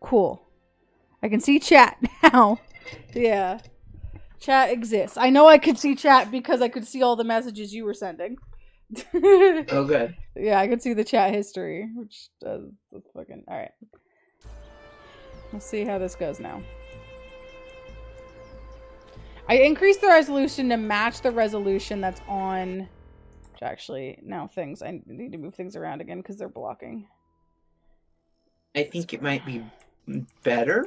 Cool. I can see chat now. Yeah. Chat exists. I know I could see chat because I could see all the messages you were sending. Oh, good. Yeah, I could see the chat history, which does fucking... Alright. We'll see how this goes now. I increased the resolution to match the resolution that's on... Actually, now things... I need to move things around again because they're blocking. I think it might be better.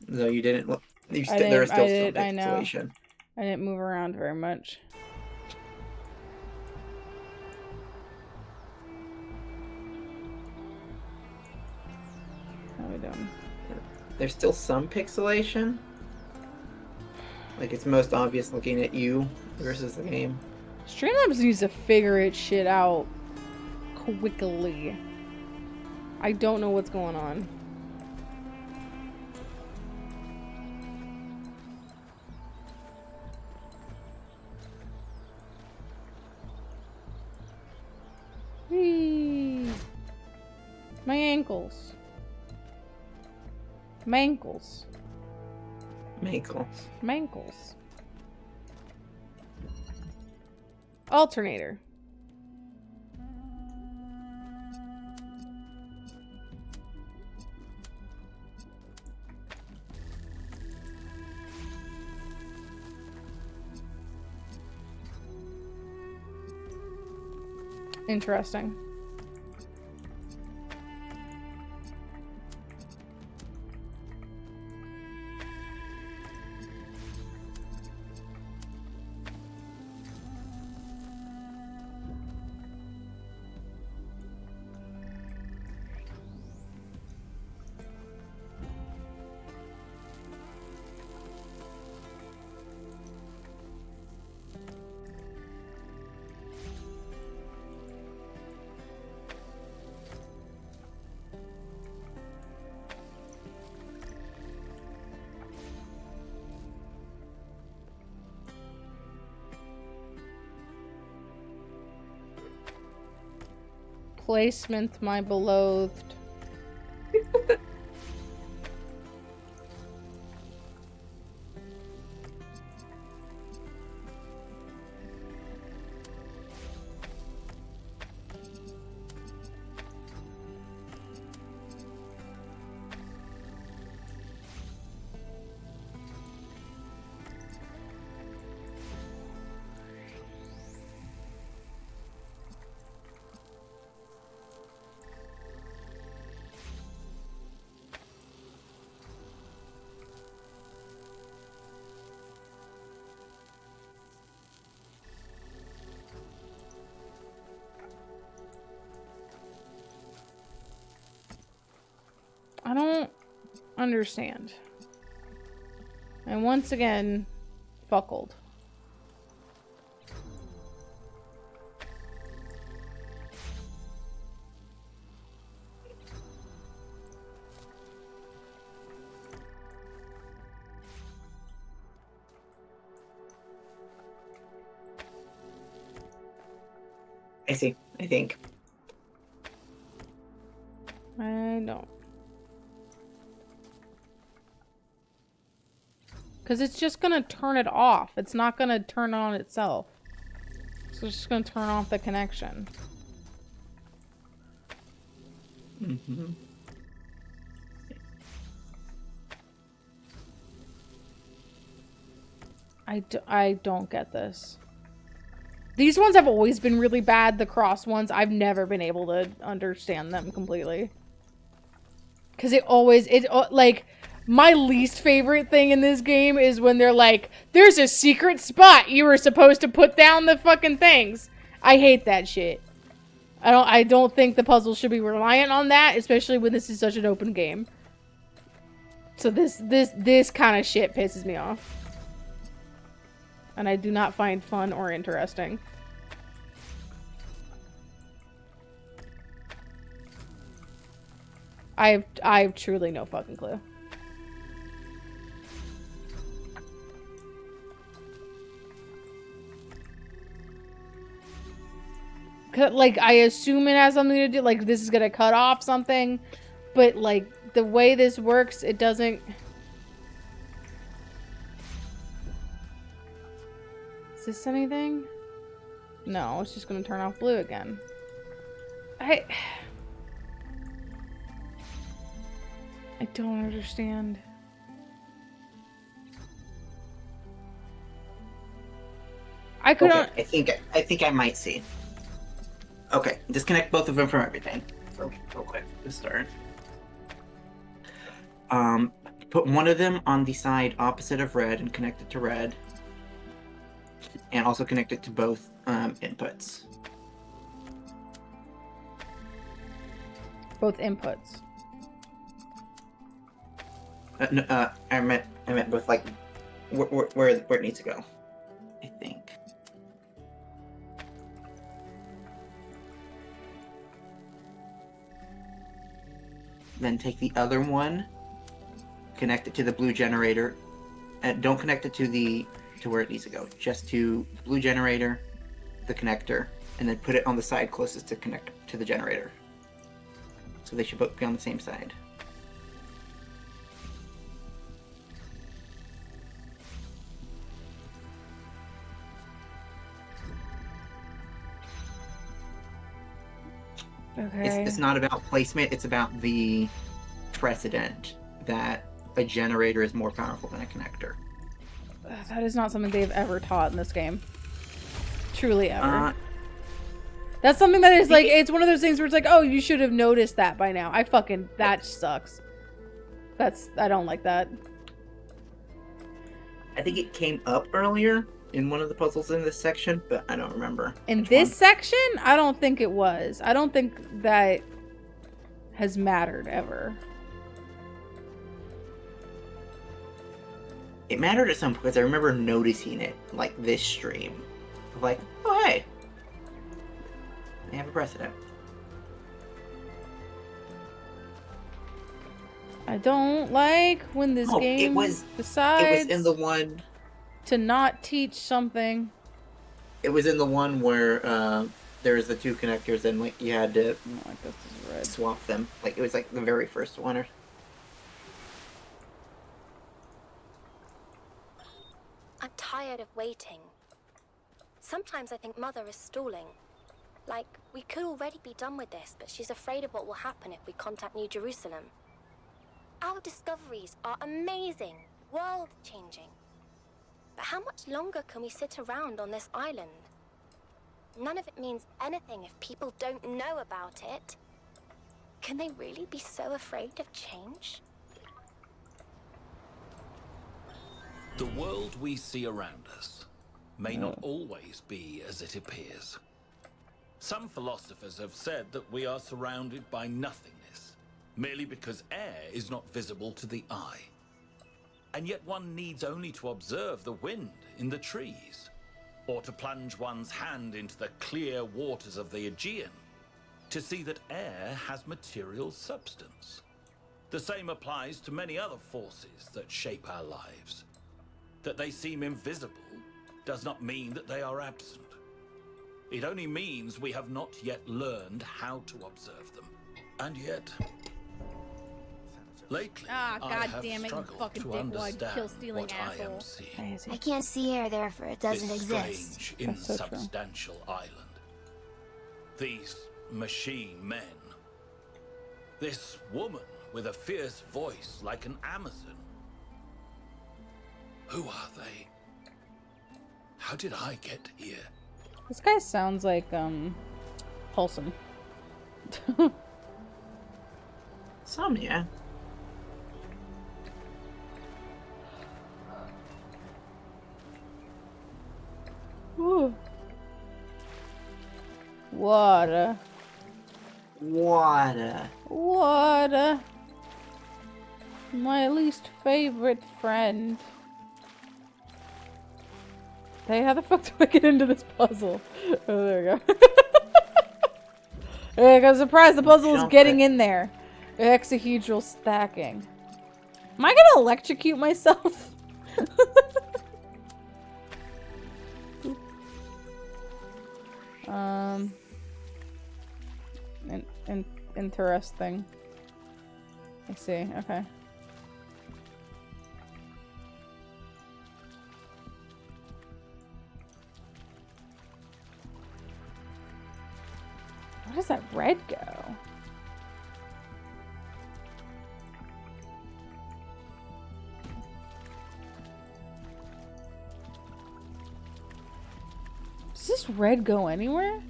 Though you didn't look... there is still some pixelation. I didn't move around very much. How are we doing? There's still some pixelation. Like, it's most obvious looking at you versus the game. Streamlabs needs to figure its shit out quickly. I don't know what's going on. Whee! My ankles. Mankles. Mankles. Mankles. Alternator. Interesting. Placement, my beloved. I don't understand. And once again, fuckled. I see. I think. I don't. Because it's just going to turn it off. It's not going to turn on itself. So it's just going to turn off the connection. Mm-hmm. I don't get this. These ones have always been really bad. The cross ones, I've never been able to understand them completely. Because like, my least favorite thing in this game is when they're like, there's a secret spot you were supposed to put down the fucking things. I hate that shit. I don't think the puzzle should be reliant on that, especially when this is such an open game. So this kind of shit pisses me off. And I do not find fun or interesting. I have truly no fucking clue. Like, I assume it has something to do, like, this is gonna cut off something. But, like, the way this works, it doesn't... Is this anything? No, it's just gonna turn off blue again. I don't understand. I couldn't... Okay, I think I might see. Okay, disconnect both of them from everything. Real quick to start. Put one of them on the side opposite of red and connect it to red. And also connect it to both inputs. Both inputs. No, I meant both, like where it needs to go. I think. Then take the other one, connect it to the blue generator, and don't connect it to where it needs to go. Just to the blue generator, the connector, and then put it on the side closest to connect to the generator. So they should both be on the same side. Okay. It's not about placement, it's about the precedent that a generator is more powerful than a connector. That is not something they've ever taught in this game. Truly ever. That's something that is like, it's one of those things where it's like, oh, you should have noticed that by now. That sucks. I don't like that. I think it came up earlier in one of the puzzles in this section, but I don't remember. In this section, I don't think it was. I don't think that has mattered ever. It mattered at some point because I remember noticing it, like this stream. Like, oh hey, they have a precedent. I don't like when this game decides it was in the one to not teach something. It was in the one where there was the two connectors and like you had to swap them. Like it was like the very first one. I'm tired of waiting. Sometimes I think Mother is stalling. Like, we could already be done with this, but she's afraid of what will happen if we contact New Jerusalem. Our discoveries are amazing, world-changing. But how much longer can we sit around on this island? None of it means anything if people don't know about it. Can they really be so afraid of change? The world we see around us may not always be as it appears. Some philosophers have said that we are surrounded by nothingness, merely because air is not visible to the eye. And yet one needs only to observe the wind in the trees, or to plunge one's hand into the clear waters of the Aegean, to see that air has material substance. The same applies to many other forces that shape our lives. That they seem invisible does not mean that they are absent. It only means we have not yet learned how to observe them. And yet, lately, I have struggled to understand what I am seeing. I can't see air, therefore it doesn't This exist. strange, insubstantial island. These machine men. This woman with a fierce voice like an Amazon. Who are they? How did I get here? This guy sounds like, wholesome. Some, yeah. Ooh. Water. Water. Water. My least favorite friend. Hey, how the fuck do I get into this puzzle? Oh, there we go. Hey, I'm surprised the puzzle is getting in there. Hexahedral stacking. Am I gonna electrocute myself? Interesting. I see. Okay. Where does that red go? Does this red go anywhere?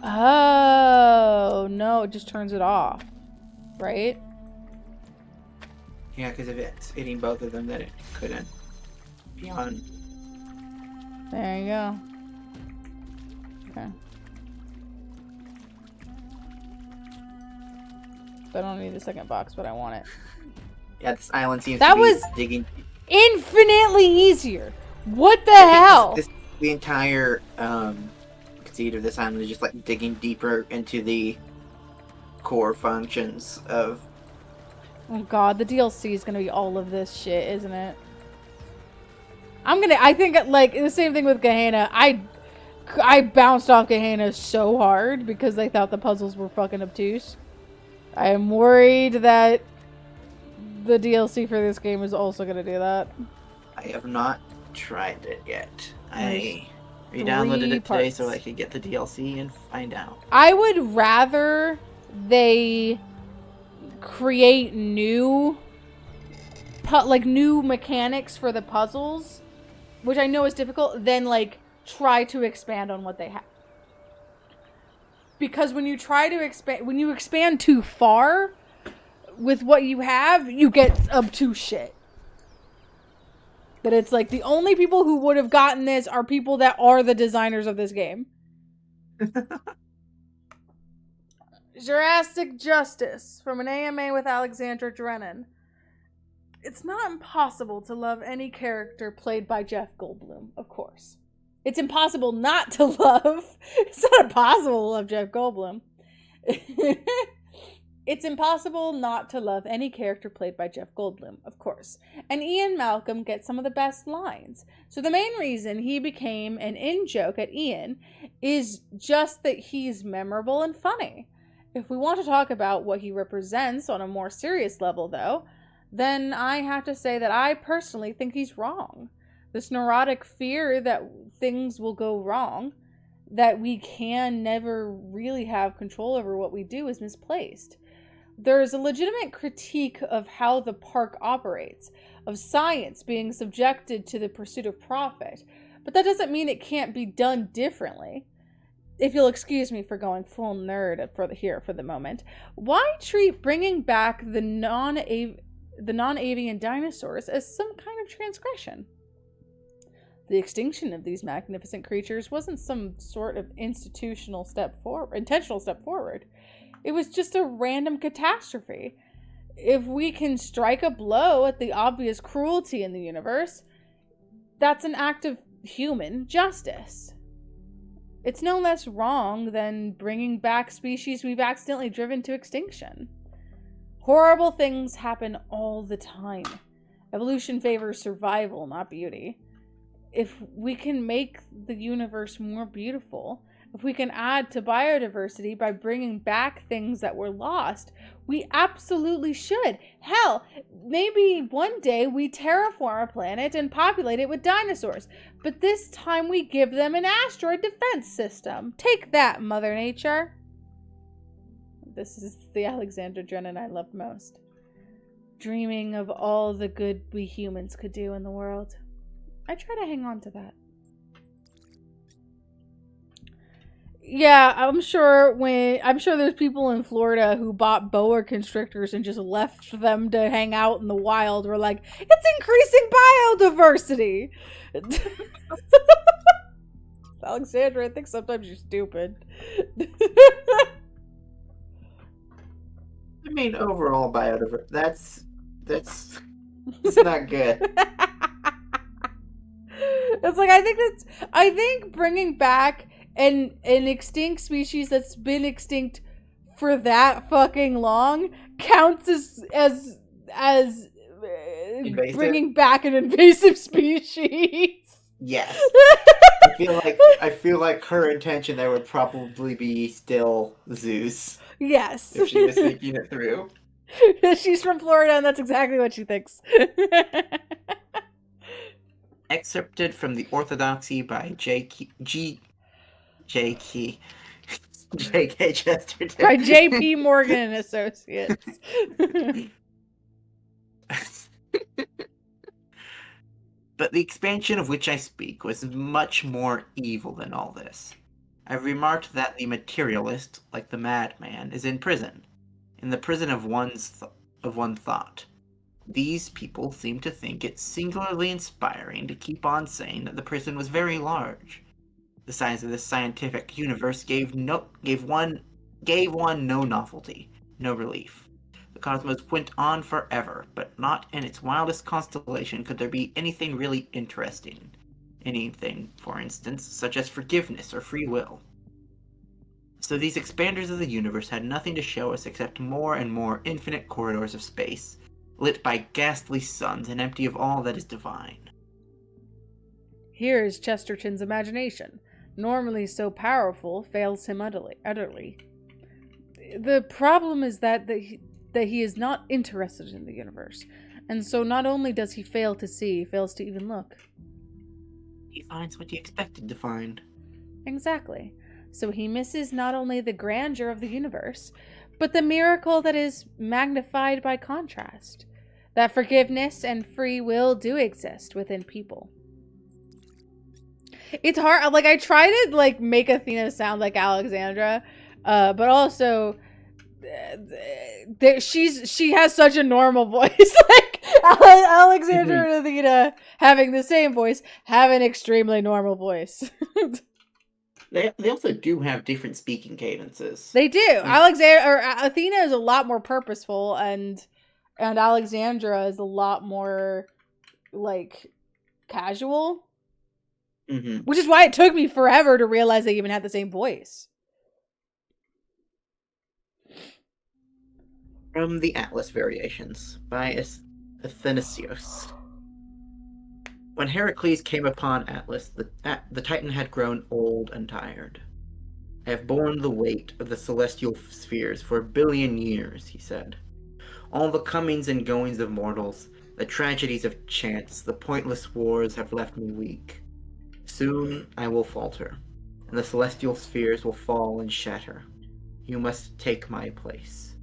Oh, no, it just turns it off. Right? Yeah, because if it's hitting both of them, then it couldn't be on. There you go. Okay. I don't need the second box, but I want it. Yeah, this island seems That to be was digging. infinitely easier. What the hell? The entire conceit of this island is just like digging deeper into the core functions of. Oh god, the DLC is gonna be all of this shit, isn't it? I think, like, the same thing with Gehenna. I bounced off Gehenna so hard because I thought the puzzles were fucking obtuse. I am worried that the DLC for this game is also gonna do that. I have not tried it yet. I There's re-downloaded 3 it today so parts. I could get the DLC and find out. I would rather they create new mechanics for the puzzles, which I know is difficult, than like try to expand on what they have. Because when you expand too far with what you have, you get obtuse shit. That it's like the only people who would have gotten this are people that are the designers of this game. Jurassic Justice from an AMA with Alexandra Drennan. It's not impossible to love any character played by Jeff Goldblum, of course. It's impossible not to love. It's not impossible to love Jeff Goldblum. It's impossible not to love any character played by Jeff Goldblum, of course. And Ian Malcolm gets some of the best lines. So the main reason he became an in-joke at Ian is just that he's memorable and funny. If we want to talk about what he represents on a more serious level, though, then I have to say that I personally think he's wrong. This neurotic fear that things will go wrong, that we can never really have control over what we do, is misplaced. There's a legitimate critique of how the park operates, of science being subjected to the pursuit of profit, but that doesn't mean it can't be done differently. If you'll excuse me for going full nerd for the moment, why treat bringing back the non-avian dinosaurs as some kind of transgression? The extinction of these magnificent creatures wasn't some sort of intentional step forward. It was just a random catastrophe. If we can strike a blow at the obvious cruelty in the universe, that's an act of human justice. It's no less wrong than bringing back species we've accidentally driven to extinction. Horrible things happen all the time. Evolution favors survival, not beauty. If we can make the universe more beautiful, if we can add to biodiversity by bringing back things that were lost, we absolutely should. Hell, maybe one day we terraform a planet and populate it with dinosaurs, but this time we give them an asteroid defense system. Take that, Mother Nature. This is the Alexandra Drennan I love most. Dreaming of all the good we humans could do in the world. I try to hang on to that. Yeah, I'm sure there's people in Florida who bought boa constrictors and just left them to hang out in the wild. We're like, it's increasing biodiversity. Alexandra, I think sometimes you're stupid. I mean, overall biodiversity. That's not good. It's like I think bringing back an extinct species that's been extinct for that fucking long counts as bringing back an invasive species. Yes. I feel like her intention there would probably be still Zeus. Yes. if she was thinking it through. She's from Florida, and that's exactly what she thinks. Excerpted from the Orthodoxy by J.K. Chesterton. By J.P. Morgan and Associates. But the expansion of which I speak was much more evil than all this. I remarked that the materialist, like the madman, is in prison, in the prison of one thought. These people seem to think it singularly inspiring to keep on saying that the prison was very large. The size of this scientific universe gave one no novelty, no relief. The cosmos went on forever, but not in its wildest constellation could there be anything really interesting. Anything, for instance, such as forgiveness or free will. So these expanders of the universe had nothing to show us except more and more infinite corridors of space, lit by ghastly suns and empty of all that is divine. Here is Chesterton's imagination, normally so powerful, fails him utterly. The problem is that he is not interested in the universe, and so not only does he fail to see, he fails to even look. He finds what he expected to find. Exactly. So he misses not only the grandeur of the universe, but the miracle that is magnified by contrast. That forgiveness and free will do exist within people. It's hard. Like, I try to, like, make Athena sound like Alexandra, but also she has such a normal voice. Like, Alexandra and Athena having the same voice have an extremely normal voice. They also do have different speaking cadences. They do. Athena is a lot more purposeful, and Alexandra is a lot more, like, casual. Mm-hmm. Which is why it took me forever to realize they even had the same voice. From the Atlas Variations by Athanasios. When Heracles came upon Atlas, the Titan had grown old and tired. I have borne the weight of the celestial spheres for 1 billion years, he said. All the comings and goings of mortals, the tragedies of chance, the pointless wars have left me weak. Soon I will falter, and the celestial spheres will fall and shatter. You must take my place.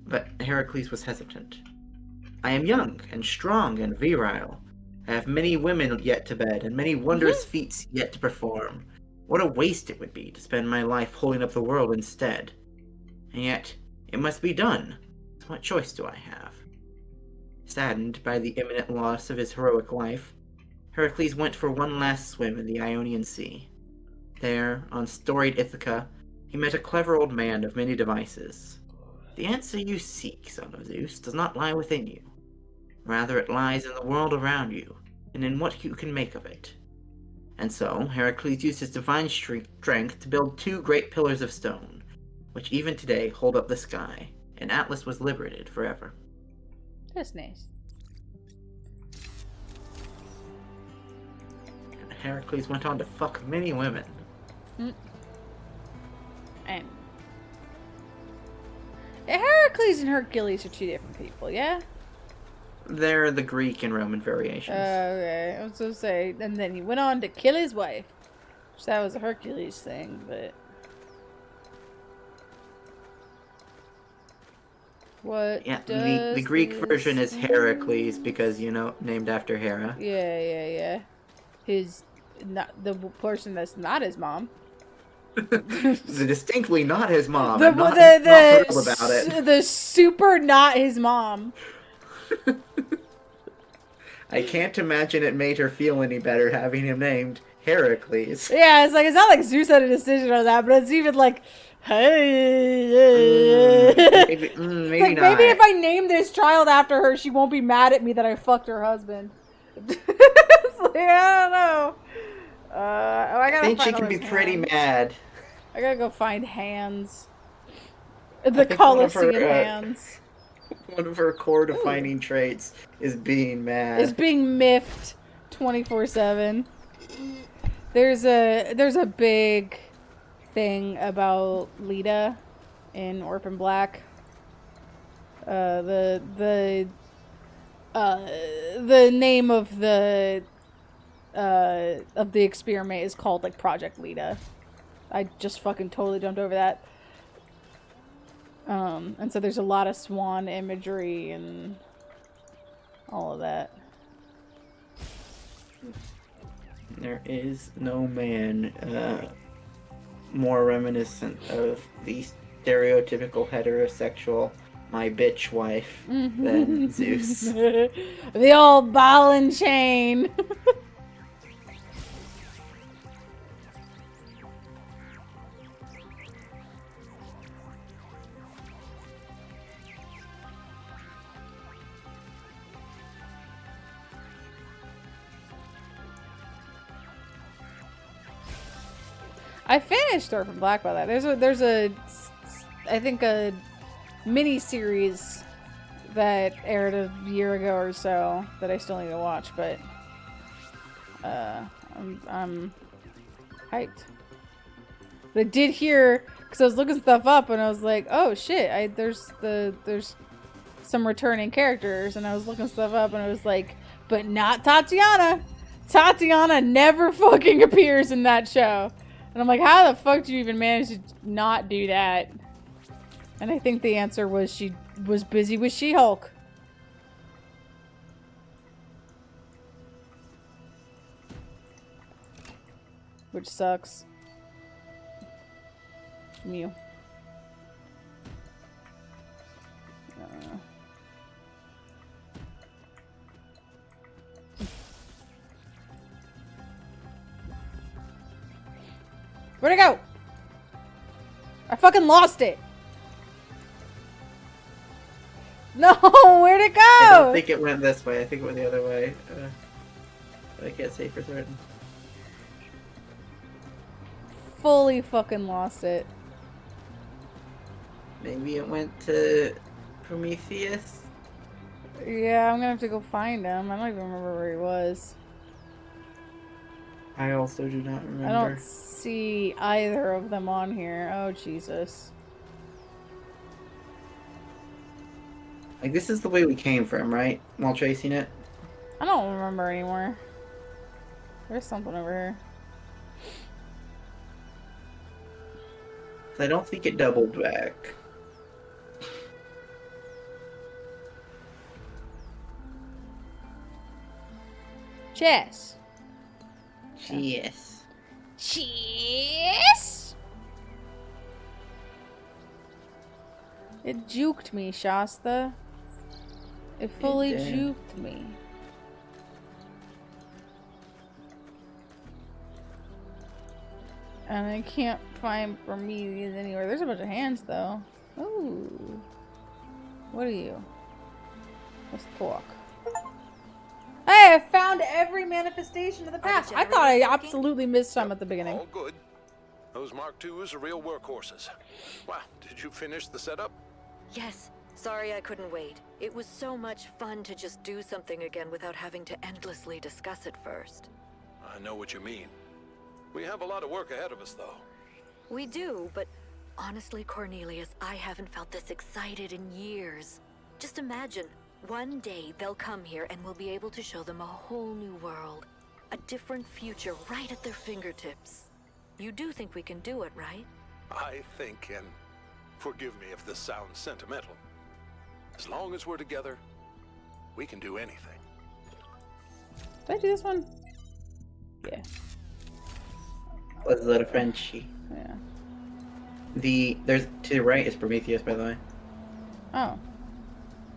But Heracles was hesitant. I am young and strong and virile. I have many women yet to bed, and many wondrous feats yet to perform. What a waste it would be to spend my life holding up the world instead. And yet, it must be done. So what choice do I have? Saddened by the imminent loss of his heroic life, Heracles went for one last swim in the Ionian Sea. There, on storied Ithaca, he met a clever old man of many devices. The answer you seek, son of Zeus, does not lie within you. Rather, it lies in the world around you, and in what you can make of it. And so, Heracles used his divine strength to build 2 great pillars of stone, which even today hold up the sky, and Atlas was liberated forever. That's nice. Heracles went on to fuck many women. Heracles and Hercules are 2 different people, yeah? They're the Greek and Roman variations. Okay, I was gonna say, and then he went on to kill his wife. Which that was a Hercules thing, but... What Yeah, the Greek version is Heracles because, named after Hera. Yeah. Not the person that's not his mom. Distinctly not his mom. The not thrilled about it. The super not his mom. I can't imagine it made her feel any better having him named Heracles. Yeah, it's not like Zeus had a decision on that, but it's even like, hey. Maybe like, not. Maybe if I name this child after her, she won't be mad at me that I fucked her husband. It's like, I don't know. I think she can be pretty mad. I gotta go find hands. The Colosseum hands. One of her core defining traits is being mad. Is being miffed 24/7. There's a big thing about Lita in Orphan Black. The name of the experiment is called like Project Lita. I just fucking totally jumped over that. And so there's a lot of swan imagery and all of that. There is no man more reminiscent of the stereotypical heterosexual my bitch wife than Zeus. The old ball and chain. I finished Orphan Black by that. There's a I think a mini series that aired a year ago or so that I still need to watch, but I'm hyped. But I did hear, because I was looking stuff up and I was like, oh shit, there's some returning characters, and I was looking stuff up and I was like, but not Tatiana. Tatiana never fucking appears in that show. And I'm like, how the fuck do you even manage to not do that? And I think the answer was she was busy with She-Hulk. Which sucks. Mew. Where'd it go? I fucking lost it. No, where'd it go? I don't think it went this way. I think it went the other way. But I can't say for certain. Fully fucking lost it. Maybe it went to Prometheus? Yeah, I'm gonna have to go find him. I don't even remember where he was. I also do not remember. I don't see either of them on here. Oh, Jesus. Like, this is the way we came from, right? While tracing it? I don't remember anymore. There's something over here. I don't think it doubled back. Chess. Yes. Chess. It juked me, Shasta. It fully did. juked me. And I can't find Prometheus anywhere. There's a bunch of hands, though. Ooh. What are you? Let's talk. Hey, I found every manifestation of the past. I thought I absolutely missed some at the beginning. All good. Those Mark IIs are real workhorses. Wow, did you finish the setup? Yes. Sorry I couldn't wait. It was so much fun to just do something again without having to endlessly discuss it first. I know what you mean. We have a lot of work ahead of us, though. We do, but honestly, Cornelius, I haven't felt this excited in years. Just imagine, one day they'll come here and we'll be able to show them a whole new world. A different future right at their fingertips. You do think we can do it, right? I think, and forgive me if this sounds sentimental, as long as we're together, we can do anything. Did I do this one? Yeah. Was that a Frenchie? Yeah. There's to the right is Prometheus, by the way. Oh.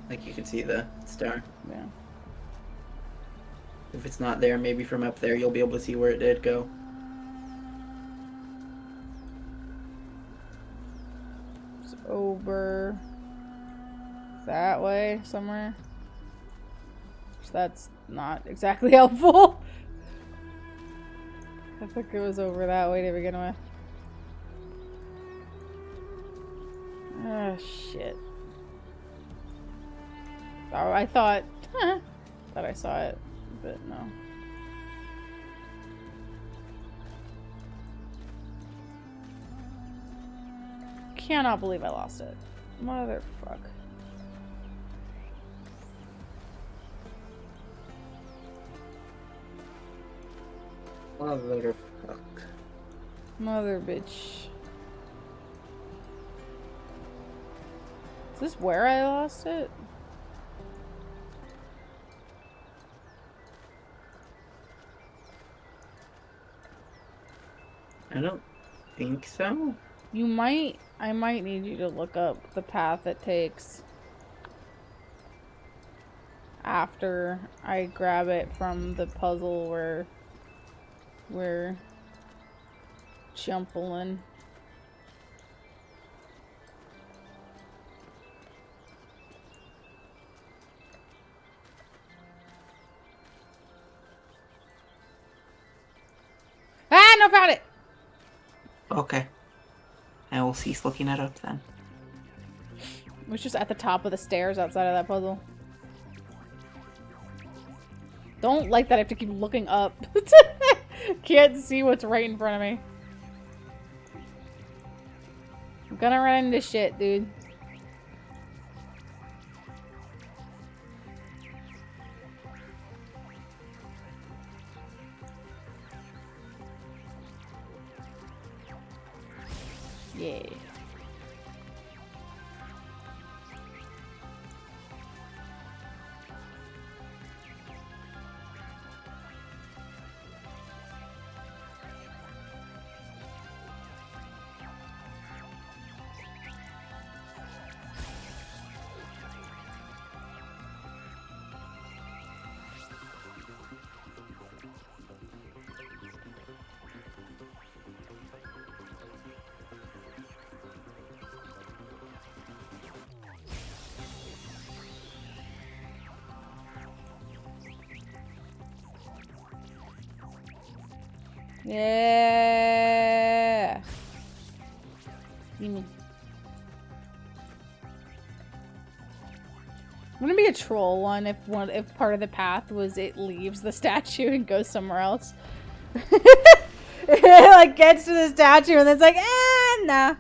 Like, you can see the star. Yeah. If it's not there, maybe from up there you'll be able to see where it did go. It's over that way somewhere. So that's not exactly helpful. I think it was over that way to begin with. Oh, shit. Oh, I thought I saw it, but no. cannot believe I lost it. Motherfuck. Motherfuck. Mother bitch. Is this where I lost it? I don't think so. I might need you to look up the path it takes after I grab it from the puzzle where we're jumping. Ah, no, found it! Okay. I will cease looking it up then. It was just at the top of the stairs outside of that puzzle. Don't like that I have to keep looking up. Can't see what's right in front of me. I'm gonna run into shit, dude. Yeah. Yeah. Gimme. Wouldn't it be a troll one if part of the path was it leaves the statue and goes somewhere else? It like gets to the statue and then it's like, nah.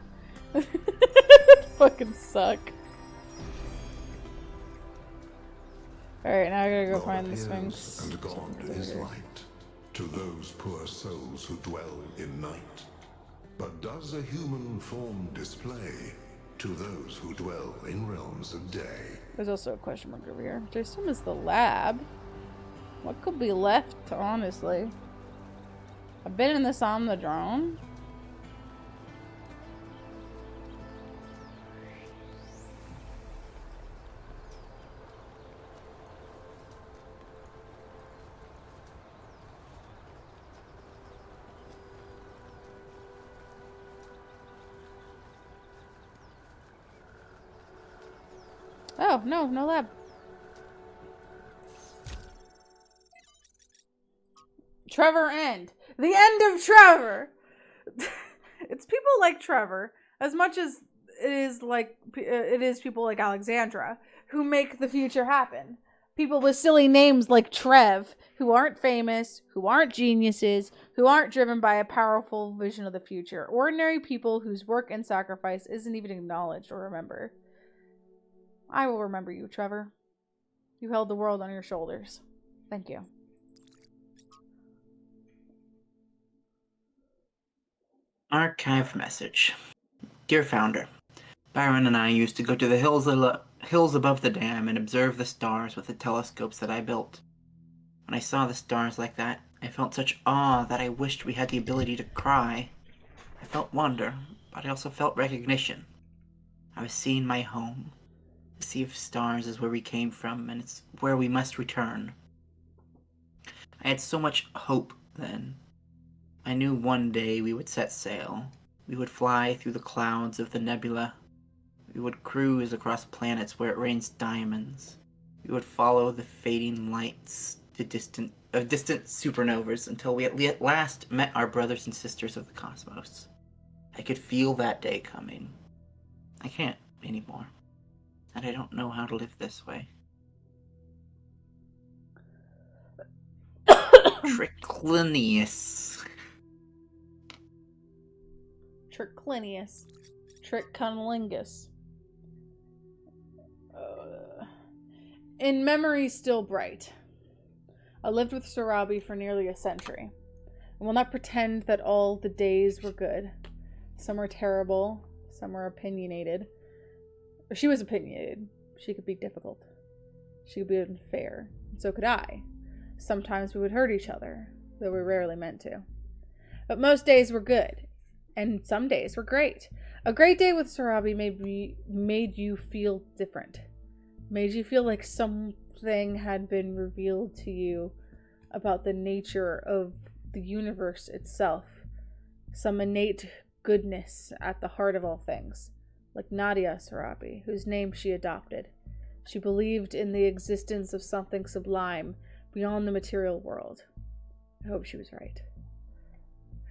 Fucking suck. Alright, now I gotta go find the Sphinx. And God is light to those poor souls who dwell in night. But does a human form display to those who dwell in realms of day? There's also a question mark over here, which I assume is the lab. What could be left, honestly? I've been in this on the drone. Oh, no lab. Trevor end. The end of Trevor! It's people like Trevor, as much as it is people like Alexandra, who make the future happen. People with silly names like Trev, who aren't famous, who aren't geniuses, who aren't driven by a powerful vision of the future. Ordinary people whose work and sacrifice isn't even acknowledged or remembered. I will remember you, Trevor. You held the world on your shoulders. Thank you. Archive message. Dear Founder, Byron and I used to go to the hills above the dam and observe the stars with the telescopes that I built. When I saw the stars like that, I felt such awe that I wished we had the ability to cry. I felt wonder, but I also felt recognition. I was seeing my home. The Sea of Stars is where we came from, and it's where we must return. I had so much hope then. I knew one day we would set sail. We would fly through the clouds of the nebula. We would cruise across planets where it rains diamonds. We would follow the fading lights of distant supernovas until we at last met our brothers and sisters of the cosmos. I could feel that day coming. I can't anymore. And I don't know how to live this way. Triclinius. Trick cunnilingus. In memory still bright. I lived with Sarabi for nearly a century. I will not pretend that all the days were good. Some were terrible, some were opinionated. She was opinionated. She could be difficult. She could be unfair. And so could I. Sometimes we would hurt each other, though we rarely meant to. But most days were good, and some days were great. A great day with Sarabi made you feel different. Made you feel like something had been revealed to you about the nature of the universe itself. Some innate goodness at the heart of all things. Like Nadia Sarabi, whose name she adopted. She believed in the existence of something sublime beyond the material world. I hope she was right.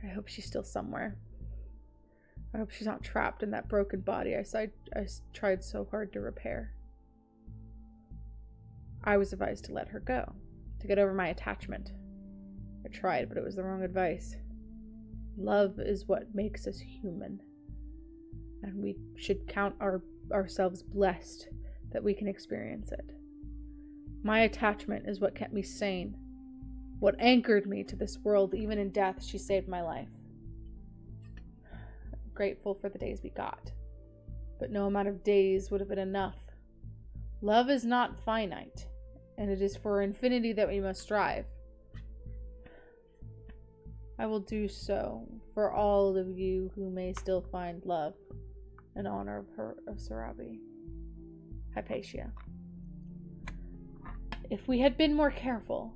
I hope she's still somewhere. I hope she's not trapped in that broken body I tried so hard to repair. I was advised to let her go, to get over my attachment. I tried, but it was the wrong advice. Love is what makes us human. And we should count ourselves blessed that we can experience it. My attachment is what kept me sane. What anchored me to this world. Even in death, she saved my life. I'm grateful for the days we got. But no amount of days would have been enough. Love is not finite, and it is for infinity that we must strive. I will do so for all of you who may still find love in honor of Sarabi. Hypatia. If we had been more careful,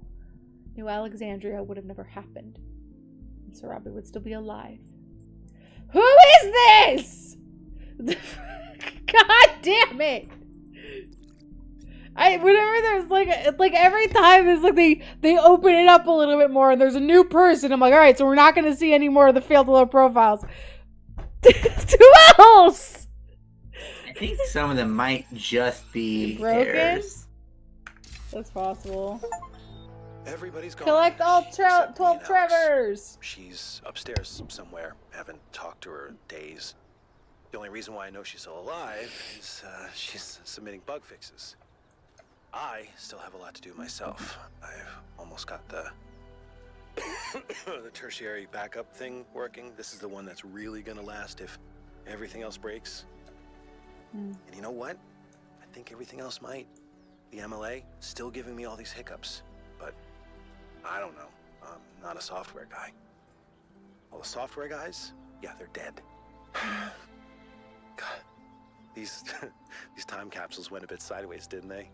New Alexandria would have never happened, and Sarabi would still be alive. Who is this? God damn it! Whenever there's like every time it's like they open it up a little bit more and there's a new person, I'm like, all right, so we're not going to see any more of the failed low profiles. Who else? I think some of them might just be broken. errors. That's possible. Everybody's gone. Collect all except me 12 and Alex. Trevors. She's upstairs somewhere. Haven't talked to her in days. The only reason why I know she's still alive is she's submitting bug fixes. I still have a lot to do myself. I've almost got the the tertiary backup thing working. This is the one that's really gonna last if everything else breaks. And you know what? I think everything else might. The MLA still giving me all these hiccups, but I don't know. I'm not a software guy. All the software guys, yeah, they're dead. God, these time capsules went a bit sideways, didn't they?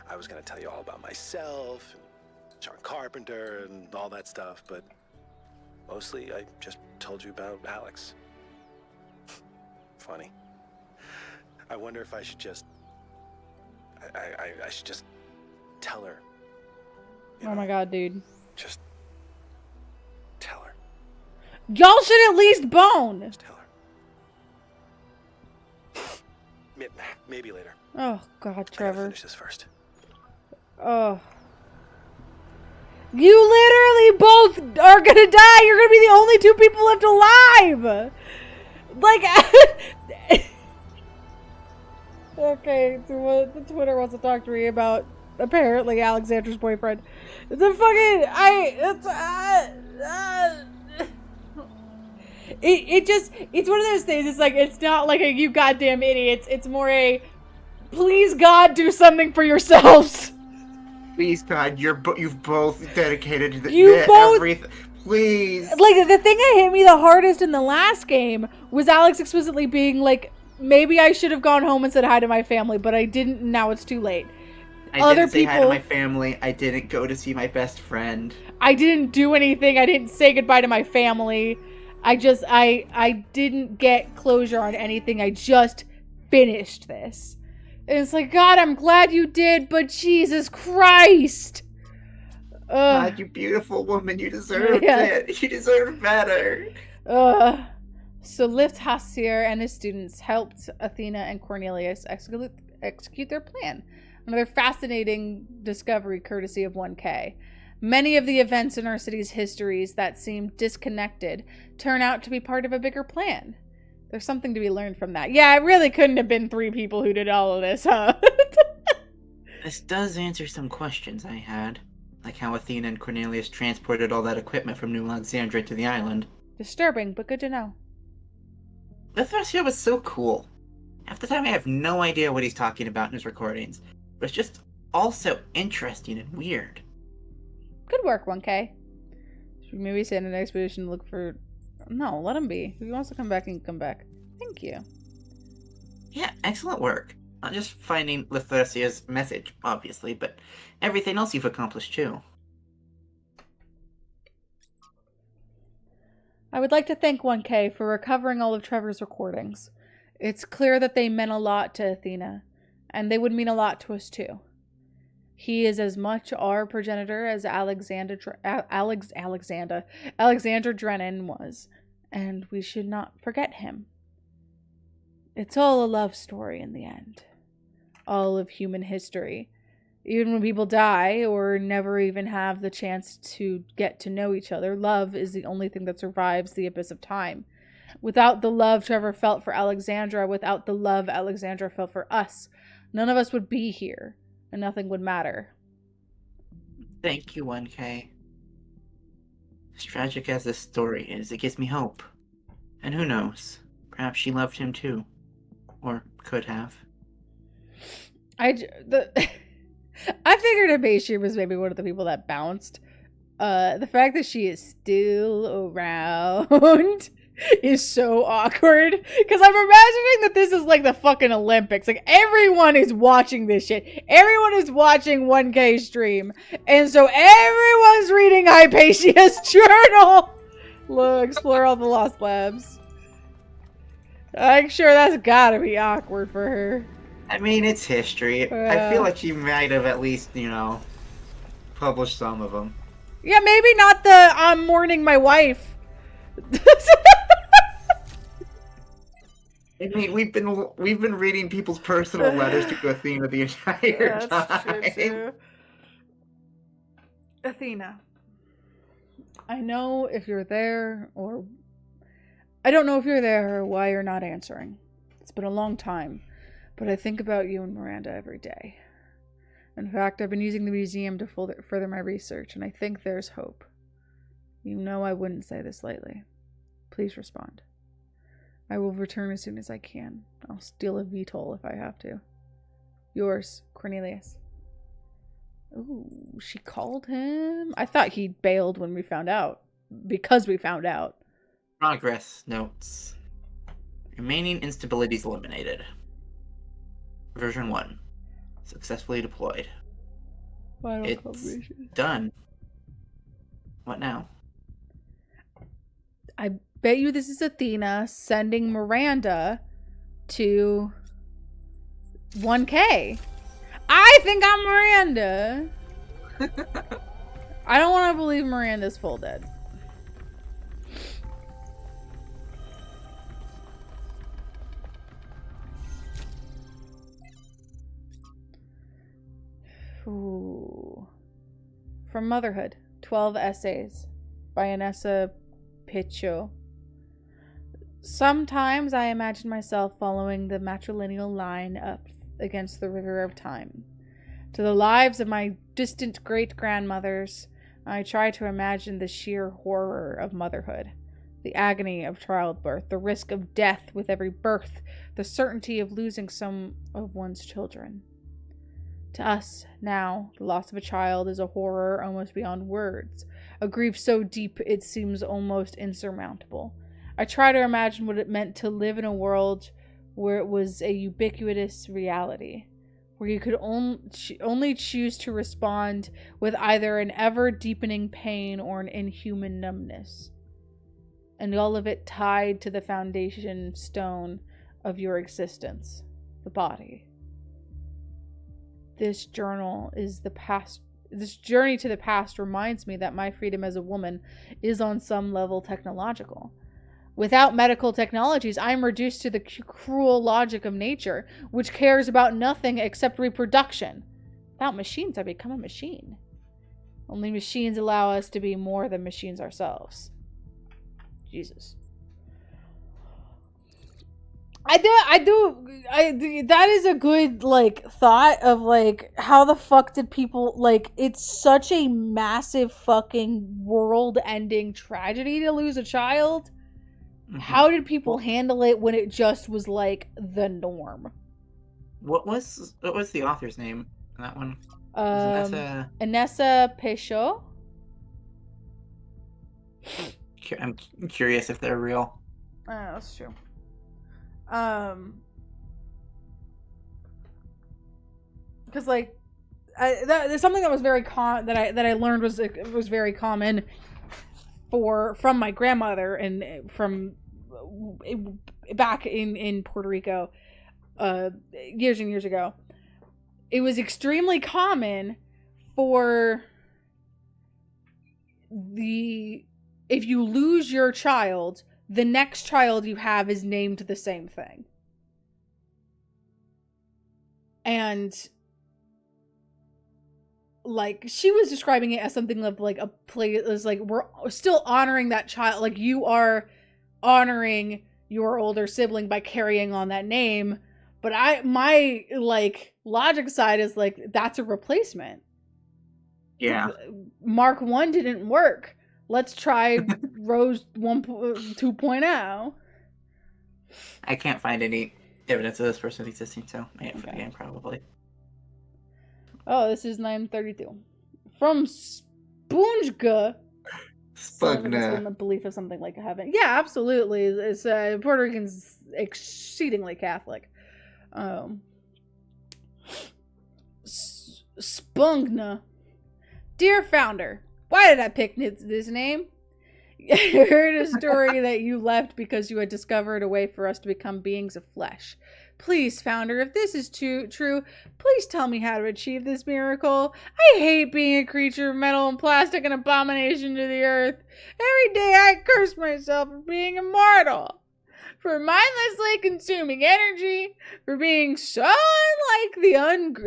I was gonna tell you all about myself, and John Carpenter, and all that stuff, but mostly I just told you about Alex. Funny. I wonder if I should just... I should just tell her. Oh my god, dude. Just tell her. Y'all should at least bone. Just tell her. Maybe later. Oh god, I gotta Trevor. finish this first. Oh. You literally both are gonna die. You're gonna be the only two people left alive. Like, okay, so the Twitter wants to talk to me about apparently Alexandra's boyfriend. The fucking it's one of those things. It's like, it's not like a you goddamn idiots. It's more a please God do something for yourselves. Please God, you've both dedicated to everything. Please. Like, the thing that hit me the hardest in the last game was Alex explicitly being like, maybe I should have gone home and said hi to my family, but I didn't, and now it's too late. I didn't say hi to my family. I didn't go to see my best friend. I didn't do anything. I didn't say goodbye to my family. I didn't get closure on anything. I just finished this. And it's like, God, I'm glad you did, but Jesus Christ. God, you beautiful woman. You deserved it. You deserve better. So Lift Hassir and his students helped Athena and Cornelius execute their plan. Another fascinating discovery courtesy of 1K. Many of the events in our city's histories that seem disconnected turn out to be part of a bigger plan. There's something to be learned from that. Yeah, it really couldn't have been 3 people who did all of this, huh? This does answer some questions I had, like how Athena and Cornelius transported all that equipment from New Alexandria to the island. Disturbing, but good to know. Lithosia was so cool. Half the time I have no idea what he's talking about in his recordings, but it's just all so interesting and weird. Good work, 1K. Should we maybe send an expedition to look for... No, let him be. If he wants to come back, he can come back. Thank you. Yeah, excellent work. Not just finding Lithosia's message, obviously, but everything else you've accomplished too. I would like to thank 1K for recovering all of Trevor's recordings. It's clear that they meant a lot to Athena, and they would mean a lot to us too. He is as much our progenitor as Alexander Drennan was, and we should not forget him. It's all a love story in the end. All of human history. Even when people die or never even have the chance to get to know each other, love is the only thing that survives the abyss of time. Without the love Trevor felt for Alexandra, without the love Alexandra felt for us, none of us would be here, and nothing would matter. Thank you, 1K. As tragic as this story is, it gives me hope. And who knows, perhaps she loved him too. Or could have. I figured Abasia was maybe one of the people that bounced. The fact that she is still around is so awkward. Because I'm imagining that this is like the fucking Olympics. Like, everyone is watching this shit. Everyone is watching 1K stream. And so everyone's reading Hypatia's journal. Look, explore all the lost labs. I'm sure that's gotta be awkward for her. I mean, it's history. I feel like she might have at least, published some of them. Yeah, maybe not the I'm mourning my wife. I mean, we've been reading people's personal letters to Athena the entire time. True too. Athena, I know if you're there, or I don't know if you're there or why you're not answering. It's been a long time, but I think about you and Miranda every day. In fact, I've been using the museum to further my research, and I think there's hope. You know I wouldn't say this lightly. Please respond. I will return as soon as I can. I'll steal a VTOL if I have to. Yours, Cornelius. Ooh, she called him? I thought he bailed when we found out. Because we found out. Progress notes. Remaining instabilities eliminated. Version 1. Successfully deployed. It's done. What now? I bet you this is Athena sending Miranda to 1K. I think I'm Miranda. I don't want to believe Miranda's full dead. Ooh. From Motherhood, 12 Essays by Anessa Picho. Sometimes I imagine myself following the matrilineal line up against the river of time. To the lives of my distant great-grandmothers, I try to imagine the sheer horror of motherhood, the agony of childbirth, the risk of death with every birth, the certainty of losing some of one's children. To us, now, the loss of a child is a horror almost beyond words, a grief so deep it seems almost insurmountable. I try to imagine what it meant to live in a world where it was a ubiquitous reality, where you could only choose to respond with either an ever-deepening pain or an inhuman numbness, and all of it tied to the foundation stone of your existence, the body. This journey to the past reminds me that my freedom as a woman is on some level technological. Without medical technologies, I am reduced to the cruel logic of nature, which cares about nothing except reproduction. Without machines, I become a machine. Only machines allow us to be more than machines ourselves. Jesus. That is a good, like, thought of, like, how the fuck did people, like, it's such a massive fucking world-ending tragedy to lose a child. Mhm. How did people handle it when it just was, like, the norm? What was the author's name in that one? Was Inessa Peixoto? I'm curious if they're real. That's true. Because, like, there's something that was very that I learned was very common from my grandmother and from back in Puerto Rico years and years ago. It was extremely common for if you lose your child, the next child you have is named the same thing. And, like, she was describing it as something of, like, a place, as, like, we're still honoring that child. Like, you are honoring your older sibling by carrying on that name. But my, like, logic side is, like, that's a replacement. Yeah. Mark 1 didn't work. Let's try Rose 2.0. I can't find any evidence of this person existing, so for the game probably. Oh, this is 932. From Spungna. Spugna. In the belief of something like heaven. Yeah, absolutely. It's Puerto Rican's exceedingly Catholic. Spungna. Dear founder, why did I pick this name? I heard a story that you left because you had discovered a way for us to become beings of flesh. Please, founder, if this is true, please tell me how to achieve this miracle. I hate being a creature of metal and plastic, an abomination to the earth. Every day I curse myself for being immortal, for mindlessly consuming energy, for being so unlike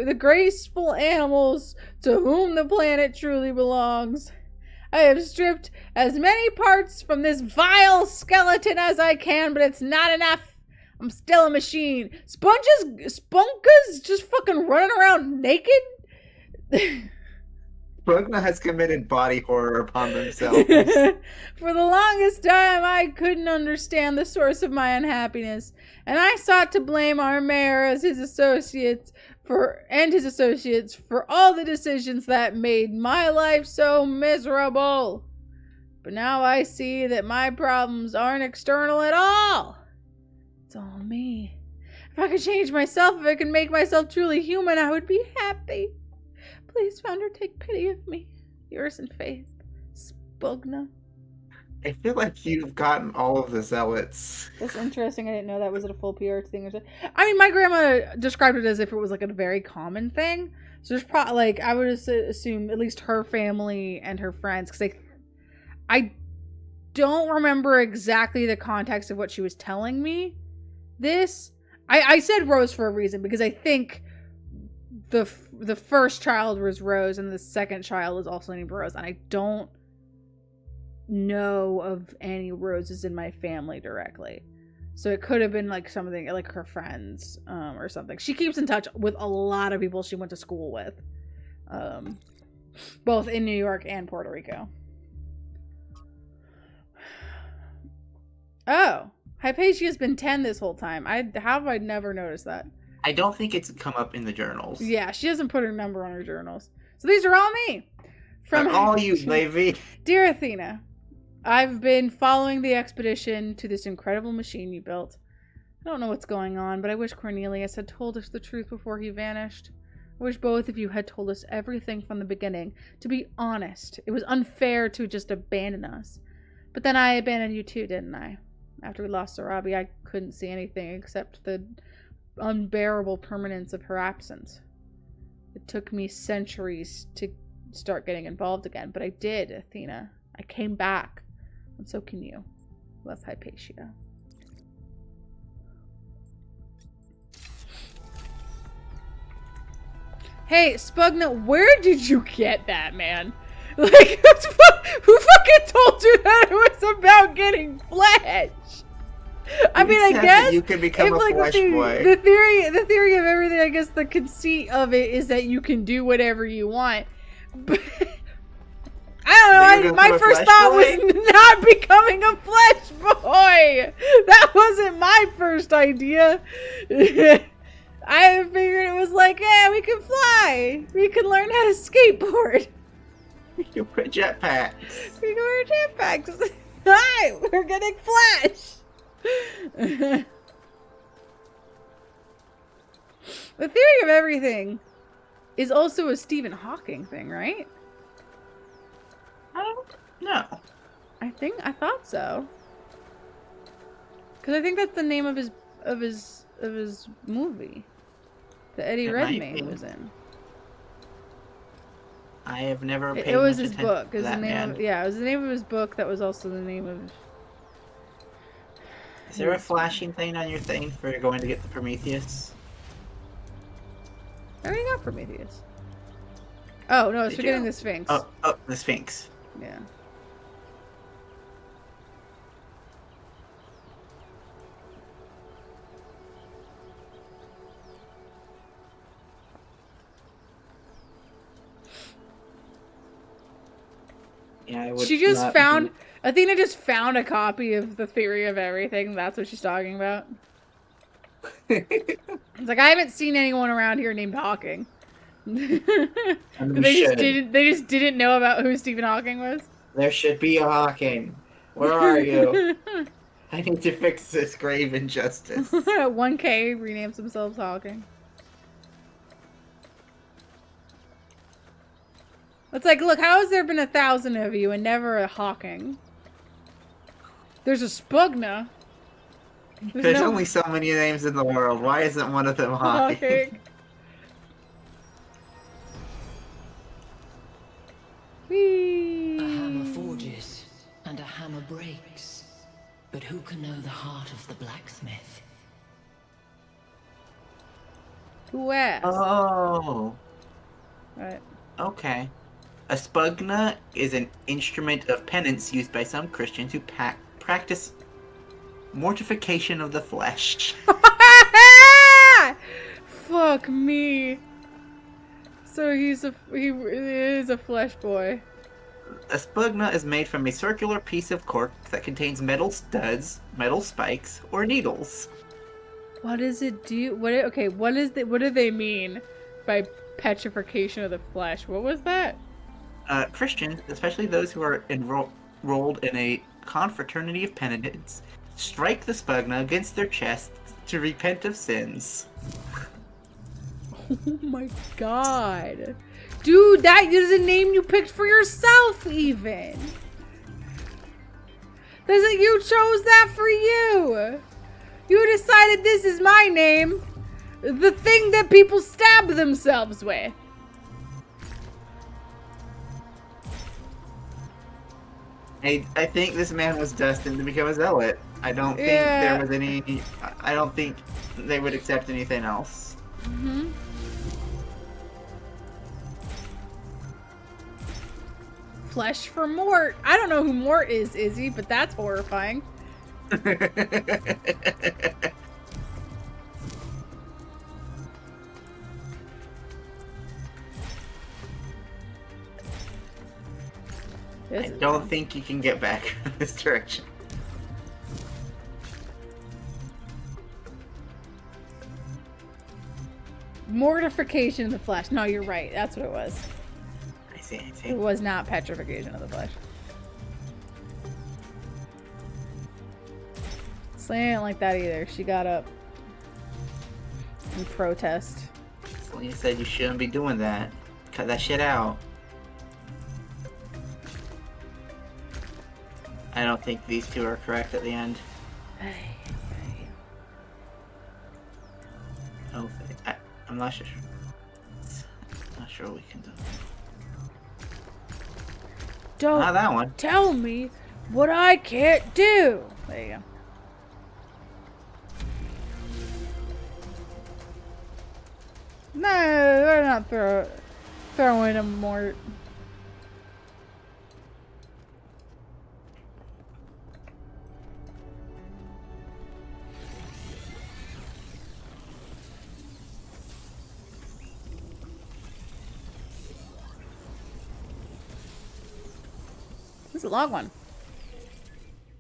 the graceful animals to whom the planet truly belongs. I have stripped as many parts from this vile skeleton as I can, but it's not enough. I'm still a machine. Spunka's just fucking running around naked? Spugna has committed body horror upon themselves. For the longest time, I couldn't understand the source of my unhappiness, and I sought to blame our mayor as his associates for all the decisions that made my life so miserable. But now I see that my problems aren't external at all. It's all me. If I could change myself, if I could make myself truly human, I would be happy. Please, founder, take pity of me. Yours in faith, Spugna. I feel like you've gotten all of the zealots. That's interesting. I didn't know that. Was it a full PR thing or something? I mean, my grandma described it as if it was like a very common thing. So there's probably, like, I would assume at least her family and her friends, because I don't remember exactly the context of what she was telling me. I said Rose for a reason, because I think the first child was Rose and the second child is also named Rose, and I don't know of any Roses in my family directly, so it could have been like something like her friends or something. She keeps in touch with a lot of people she went to school with, both in New York and Puerto Rico. Oh, Hypatia's been 10 this whole time. How have I never noticed that? I don't think it's come up in the journals. Yeah, she doesn't put her number on her journals. So these are all me. From all you, Levi. Dear Athena, I've been following the expedition to this incredible machine you built. I don't know what's going on, but I wish Cornelius had told us the truth before he vanished. I wish both of you had told us everything from the beginning. To be honest, it was unfair to just abandon us. But then I abandoned you too, didn't I? After we lost Sarabi, I couldn't see anything except the unbearable permanence of her absence. It took me centuries to start getting involved again, but I did, Athena. I came back, and so can you. Love, Hypatia. Hey, Spugna, where did you get that, man? Like, who fucking told you that it was about getting flesh? I mean, I said guess that you can become if, a like, flesh boy. the theory of everything. I guess the conceit of it is that you can do whatever you want. But I don't know. My first thought was not becoming a flesh boy. That wasn't my first idea. I figured it was like, yeah, we can fly. We can learn how to skateboard. You can wear jetpacks. We can wear jetpacks. Hi, we're getting flash. The theory of everything is also a Stephen Hawking thing, right? I don't know. I thought so. Because I think that's the name of his movie that Eddie Redmayne was in. I have never paid It was much his attention book. to It was the that name man. it was the name of his book that was also the name of. Is there a flashing thing on your thing for going to get the Prometheus? I already got Prometheus. Oh no, I was Did forgetting you? the Sphinx. Oh, the Sphinx. Yeah. Yeah, I would She just not found. Athena just found a copy of the Theory of Everything. That's what she's talking about. It's like I haven't seen anyone around here named Hawking. And They just didn't know about who Stephen Hawking was. There should be a Hawking. Where are you? I need to fix this grave injustice. 1K renames themselves Hawking. It's like, look, how has there been 1,000 of you and never a Hawking? There's a Spugna. There's only so many names in the world. Why isn't one of them Hawking? Whee! A hammer forges and a hammer breaks, but who can know the heart of the blacksmith? Who asked? Oh. Right. Okay. A spugna is an instrument of penance used by some Christians who practice mortification of the flesh. Fuck me. So he is a flesh boy. A spugna is made from a circular piece of cork that contains metal studs, metal spikes, or needles. What does it do? What do they mean by petrification of the flesh? What was that? Christians, especially those who are enrolled in a confraternity of penitents, strike the spugna against their chests to repent of sins. Oh my god. Dude, that is a name you picked for yourself, even. You chose that for you. You decided this is my name. The thing that people stab themselves with. I think this man was destined to become a zealot. I don't think there was any... I don't think they would accept anything else. Mm-hmm. Flesh for Mort. I don't know who Mort is, Izzy, but that's horrifying. I don't think you can get back in this direction. Mortification of the flesh. No, you're right. That's what it was. I see. It was not petrification of the flesh. Selena didn't like that either. She got up in protest. Selena said you shouldn't be doing that. Cut that shit out. I don't think these two are correct at the end. Oh, I'm not sure. Not sure we can do. Don't Not that one. tell me what I can't do. There you go. No, they're not throwing them more. It's a long one.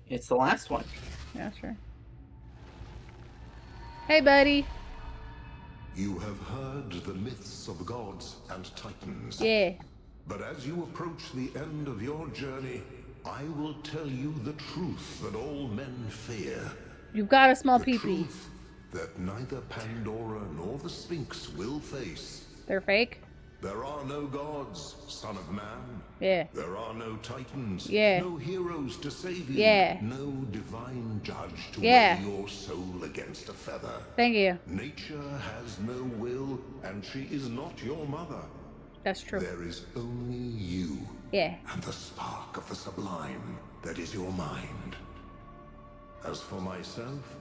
It's the last one. Yeah, sure. Hey, buddy. You have heard the myths of gods and titans. Yeah. But as you approach the end of your journey, I will tell you the truth that all men fear. You've got a small The pee-pee. truth that neither Pandora nor the Sphinx will face. They're fake? There are no gods, son of man. Yeah. There are no titans. Yeah. No heroes to save you. Yeah. No divine judge to Yeah. weigh your soul against a feather. Thank you. Nature has no will, and she is not your mother. That's true. There is only you. Yeah. And the spark of the sublime that is your mind. As for myself,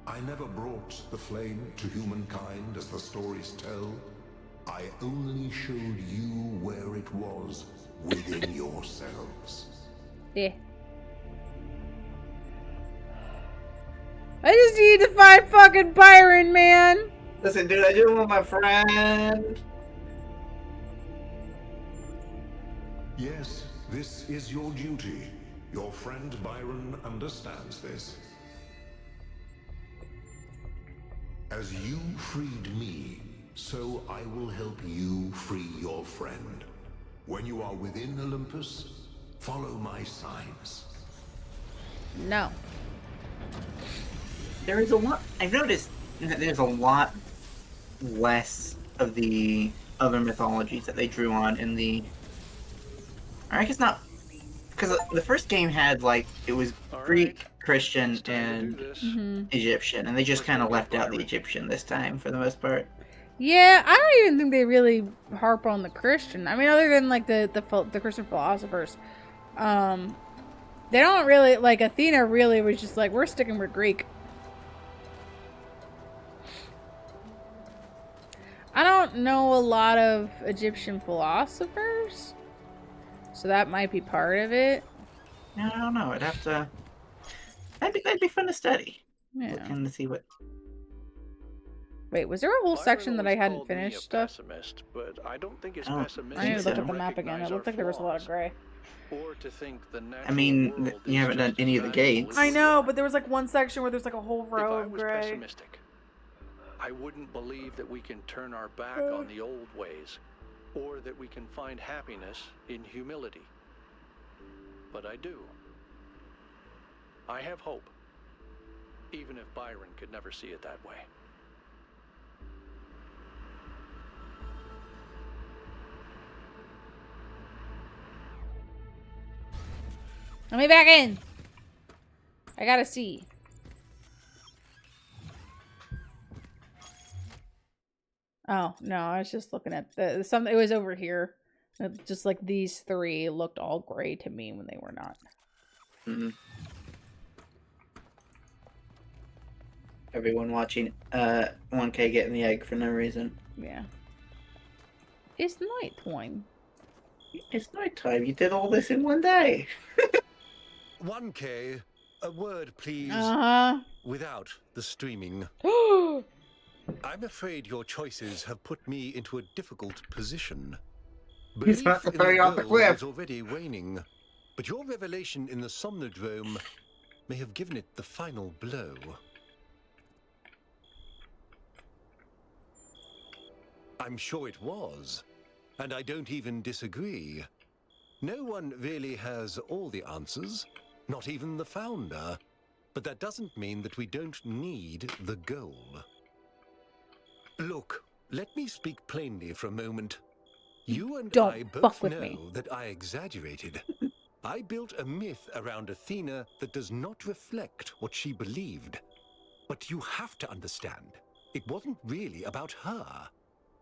I never brought the flame to humankind as the stories tell. I only showed you where it was within yourselves. Yeah. I just need to find fucking Byron, man. Listen, dude, I just want my friend. Yes, this is your duty. Your friend Byron understands this. As you freed me, so I will help you free your friend. When you are within Olympus, follow my signs. No. There is a lot. I've noticed that there's a lot less of the other mythologies that they drew on in the. Or I guess not, because the first game had like it was Greek, Christian, and Egyptian, and they just kind of left out the Egyptian this time for the most part. Yeah, I don't even think they really harp on the Christian. I mean, other than like the Christian philosophers, they don't really like Athena. Really, was just like we're sticking with Greek. I don't know a lot of Egyptian philosophers, so that might be part of it. I don't know. I'd have to. That'd be fun to study. Yeah. Looking to see what. Wait, was there a whole section that I hadn't finished stuff? Pessimist, but I don't think it's Oh, pessimistic. I need to look so. at the map again. It looked like there was a lot of gray. Or to think the I mean, you haven't done any of the gates. I know, but there was like one section where there's like a whole If row I of was gray. pessimistic, I wouldn't believe that we can turn our back on the old ways, or that we can find happiness in humility. But I do. I have hope, even if Byron could never see it that way. Let me back in. I gotta see. Oh no, I was just looking at the something. It was over here. Just like these three looked all gray to me when they were not. Mm-hmm. Everyone watching 1K getting the egg for no reason. Yeah. It's nighttime. It's nighttime. You did all this in one day. 1K, a word please. Without the streaming. I'm afraid your choices have put me into a difficult position. He's about to throw you off the cliff. Is already waning, but your revelation in the Somnodrome may have given it the final blow. I'm sure it was, and I don't even disagree. No one really has all the answers, not even the founder, but that doesn't mean that we don't need the goal. Look, let me speak plainly for a moment. You and I both know that I exaggerated. I built a myth around Athena that does not reflect what she believed. But you have to understand, it wasn't really about her.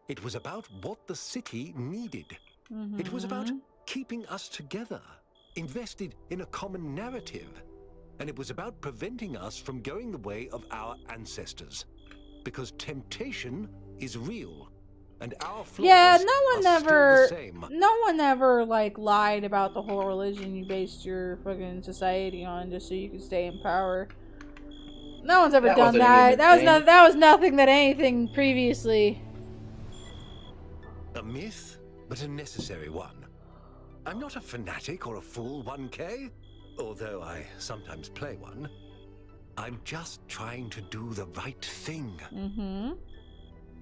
It was about what the city needed. It was about keeping us together, invested in a common narrative. And it was about preventing us from going the way of our ancestors. Because temptation is real. And our flaws no one ever like lied about the whole religion you based your fucking society on just so you could stay in power. No one's ever done that. That was nothing that anything previously. A myth, but a necessary one. I'm not a fanatic or a fool, 1K, although I sometimes play one. I'm just trying to do the right thing. Mm-hmm.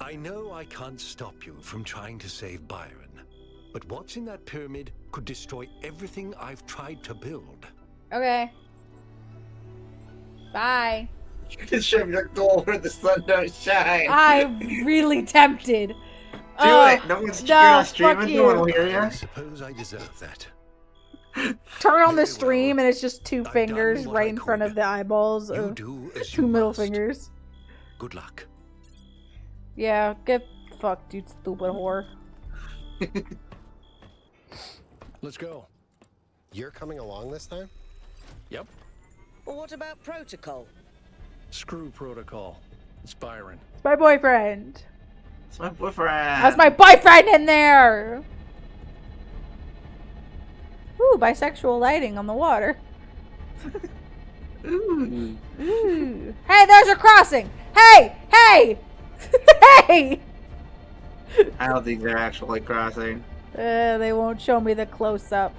I know I can't stop you from trying to save Byron, but what's in that pyramid could destroy everything I've tried to build. Okay. Bye. You can shove your goal where the sun don't shine. I'm really tempted. Do it. No one's you're not streaming. Fuck No one will you. hear you. I suppose I deserve that. Turn on the Very stream well. and it's just two I've fingers done what right I in front could. of the eyeballs You of do as two you middle must. fingers. Good luck. Yeah, get fucked, you stupid whore. Let's go. You're coming along this time? Yep. Well, what about protocol? Screw protocol. It's Byron. It's my boyfriend. It's my boyfriend. How's my boyfriend in there? Ooh, bisexual lighting on the water. Ooh. Ooh. Hey, there's a crossing! Hey! Hey! Hey! I don't think they're actually crossing. They won't show me the close-up.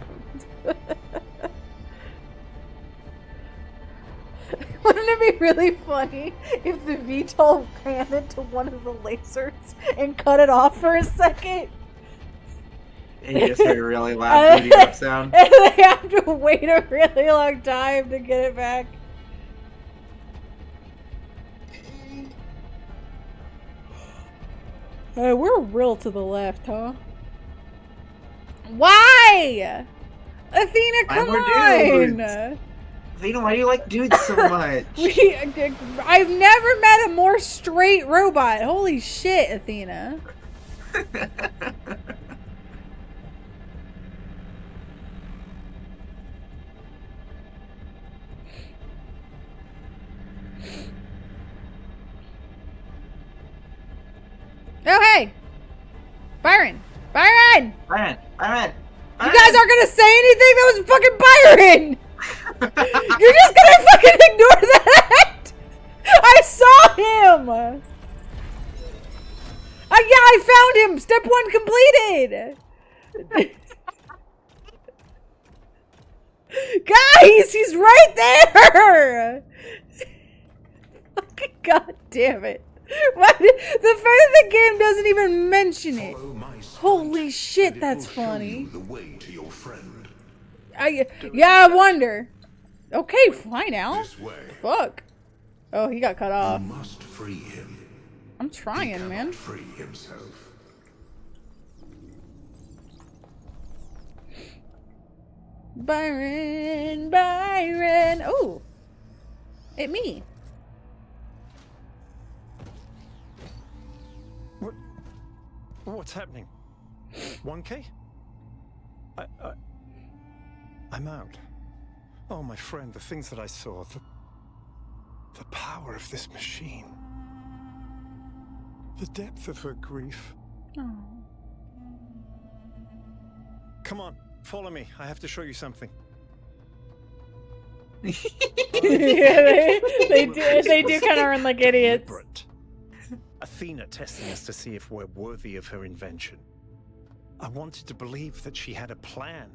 Wouldn't it be really funny if the VTOL ran into one of the lasers and cut it off for a second? And you just heard a really loud booty up sound. And they have to wait a really long time to get it back. We're real to the left, huh? Why? Athena, come on! Athena, why do you like dudes so much? I've never met a more straight robot. Holy shit, Athena. Oh, hey! Byron! Byron! Byron! Byron! You guys aren't gonna say anything? That was fucking Byron! You're just gonna fucking ignore that? I saw him! Yeah, I found him! Step 1 completed! Guys, he's right there! Fucking god damn it. What? The game doesn't even mention it. Holy shit, that's funny. The way to your friend. Yeah, I wonder. Okay, fine now. This way. Fuck. Oh, he got cut off. You must free him. I'm trying, man. Free himself. Byron, Byron. Oh, it me. What's happening? 1K? I'm out. Oh, my friend, the things that I saw, the power of this machine. The depth of her grief. Oh. Come on, follow me. I have to show you something. Yeah, they do kind of run like idiots. Athena testing us to see if we're worthy of her invention. I wanted to believe that she had a plan.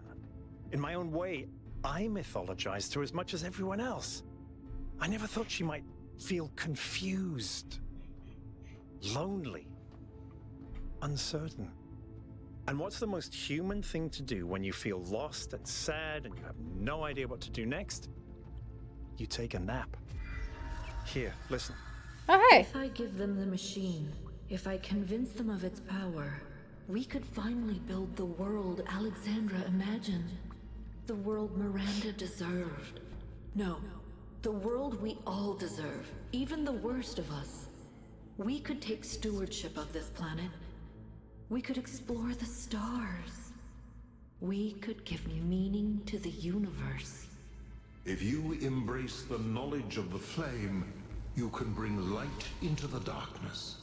In my own way, I mythologized her as much as everyone else. I never thought she might feel confused, lonely, uncertain. And what's the most human thing to do when you feel lost and sad and you have no idea what to do next? You take a nap. Here, listen. Oh, hey. If I give them the machine, if I convince them of its power, we could finally build the world Alexandra imagined. The world Miranda deserved. No, the world we all deserve, even the worst of us. We could take stewardship of this planet. We could explore the stars. We could give meaning to the universe. If you embrace the knowledge of the flame, you can bring light into the darkness.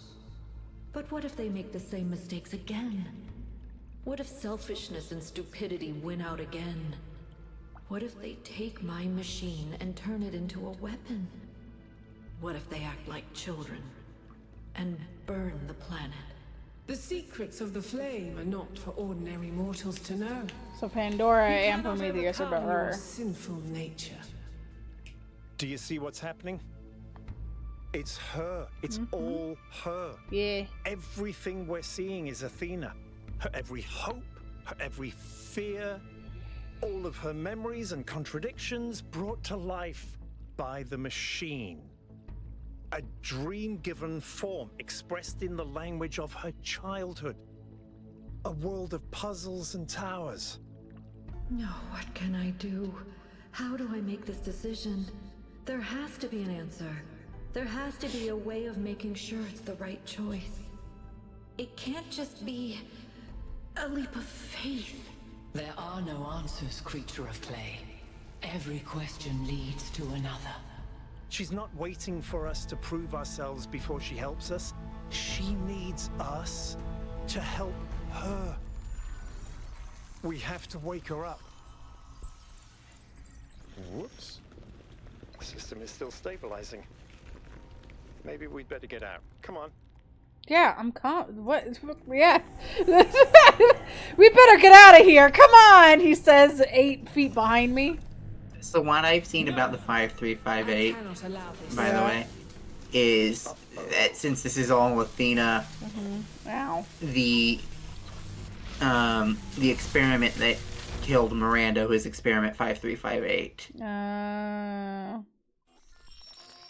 But what if they make the same mistakes again? What if selfishness and stupidity win out again? What if they take my machine and turn it into a weapon? What if they act like children and burn the planet? The secrets of the flame are not for ordinary mortals to know. So Pandora You and cannot Prometheus are overcome better. your sinful nature. Do you see what's happening? It's her. It's all her. Yeah. Everything we're seeing is Athena. Her every hope, her every fear, all of her memories and contradictions brought to life by the machine. A dream-given form expressed in the language of her childhood. A world of puzzles and towers. No, what can I do? How do I make this decision? There has to be an answer. There has to be a way of making sure it's the right choice. It can't just be a leap of faith. There are no answers, creature of clay. Every question leads to another. She's not waiting for us to prove ourselves before she helps us. She needs us to help her. We have to wake her up. Whoops. The system is still stabilizing. Maybe we'd better get out. Come on. Yeah, I'm what? Yeah. We better get out of here. Come on, he says 8 feet behind me. So what I've seen about the 5358, by the way, is that since this is all Athena, Wow. the experiment that killed Miranda, who is experiment 5358.